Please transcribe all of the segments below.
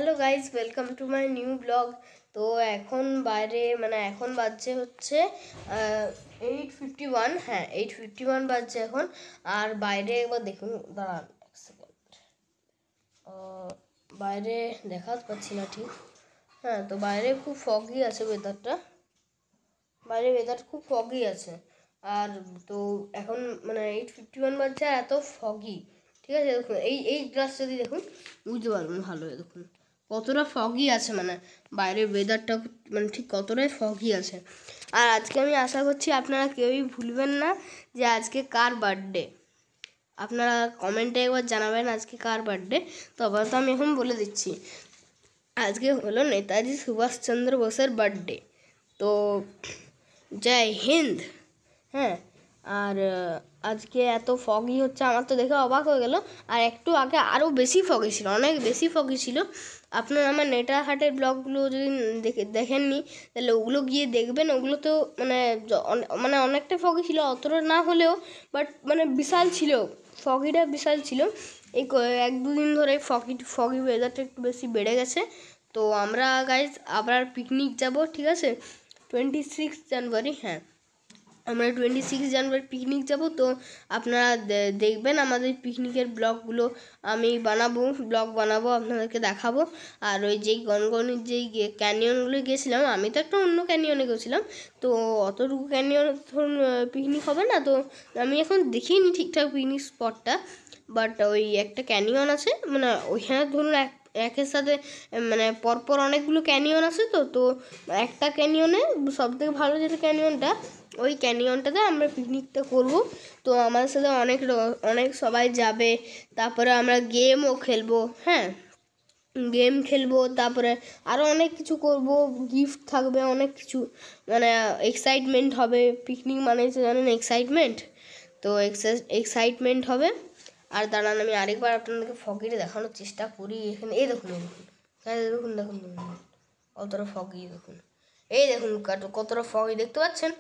Hello guys, welcome to my new blog. তো এখন বাইরে এখন বাজছে হচ্ছে 8:51। হ্যাঁ, 8:51 বাজছে এখন। আর বাইরে একবার দেখুন, দাঁড়ান এক সেকেন্ড, বাইরে দেখাতে পাচ্ছি না ঠিক। হ্যাঁ, তো বাইরে খুব ফগি আছে ওয়েদারটা, বাইরে ওয়েদার খুব ফগি আছে। আর তো এখন 8:51 বাজছে আর এত ফগি। ঠিক আছে, দেখুন এই গ্লাস যদি দেখুন বুঝতে পারবেন ভালো। দেখুন কতটা ফগি আছে, বাইরের ওয়েদারটা ঠিক কতটাই ফগি আছে। আর আজকে আমি আশা করছি আপনারা কেউই ভুলবেন না যে আজকে কার বার্থডে। আপনারা কমেন্টে একবার জানাবেন আজকে কার বার্থডে। তো আপাতত আমি এখন বলে দিচ্ছি, আজকে হলো নেতাজি সুভাষচন্দ্র বোসের বার্থডে। তো জয় হিন্দ। হ্যাঁ, আর আজকে এত ফগি হচ্ছে, আমার তো দেখে অবাক হয়ে গেল। আর একটু আগে আরও বেশি ফগি ছিল, অনেক বেশি ফগি ছিল। আপনারা আমার নেটারহাটের ব্লগগুলো যদি দেখেননি তাহলে ওগুলো গিয়ে দেখবেন। ওগুলো তো অনেকটা ফগি ছিল, অতটা না হলেও বাট বিশাল ছিল, ফগিটা বিশাল ছিল। এই 1-2 দিন ধরে ফগি ওয়েদারটা একটু বেশি বেড়ে গেছে। তো আমরা গাইজ আবার পিকনিক যাব, ঠিক আছে, 26 জানুয়ারি। হ্যাঁ, আমরা 26 জানুয়ারি পিকনিক যাব। তো আপনারা দেখবেন আমাদের পিকনিকের ব্লগগুলো। আমি ব্লগ বানাবো, আপনাদেরকে দেখাবো। আর ওই যেই গনগনির যেই ক্যানিয়নগুলো গিয়েছিলাম, আমি তো একটা অন্য ক্যানিয়নে গেছিলাম, তো অতটুকু ক্যানিয়ন ধরুন পিকনিক হবে না। তো আমি এখন দেখিনি ঠিকঠাক পিকনিক স্পটটা, বাট ওই একটা ক্যানিয়ন আছে, ওইখানে ধরুন একের সাথে পরপর অনেকগুলো ক্যানিয়ন আছে। তো একটা ক্যানিয়নে সবথেকে ভালো যেটা ক্যানিয়নটা, ওই ক্যানিয়নটাতে আমরা পিকনিকটা করব। তো আমাদের সাথে অনেক সবাই যাবে। তারপরে আমরা গেমও খেলবো। হ্যাঁ, গেম খেলবো, তারপরে আরও অনেক কিছু করব, গিফট থাকবে, অনেক কিছু, এক্সাইটমেন্ট হবে। পিকনিক মানে জানেন এক্সাইটমেন্ট, তো এক্সাইটমেন্ট হবে। আর দাঁড়ান আমি আরেকবার আপনাদেরকে ফগিটা দেখানোর চেষ্টা করি। এখানে এই দেখুন, দেখুন দেখুন কতটা ফগি দেখুন। এই দেখুন কতটা ফগি দেখতে পাচ্ছেন,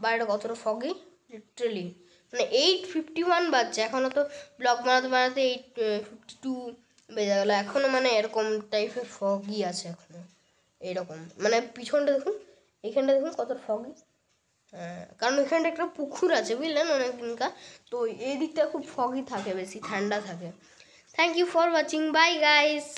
বাইরেটা কতটা ফগি লিটারেলি। 8:51 বাজছে, এখনও তো ব্লগ বানাতে 8:52 বেজে গেলো। এখনও এরকম টাইপের ফগি আছে এখনও, এইরকম পিছনটা দেখুন, এইখানটা দেখুন কত ফগি। কারণ এখানটা একটা পুকুর আছে, বুঝলেন, অনেক দিনকার। তো এই দিকটা খুব ফগি থাকে, বেশি ঠান্ডা থাকে। Thank you for watching, bye guys.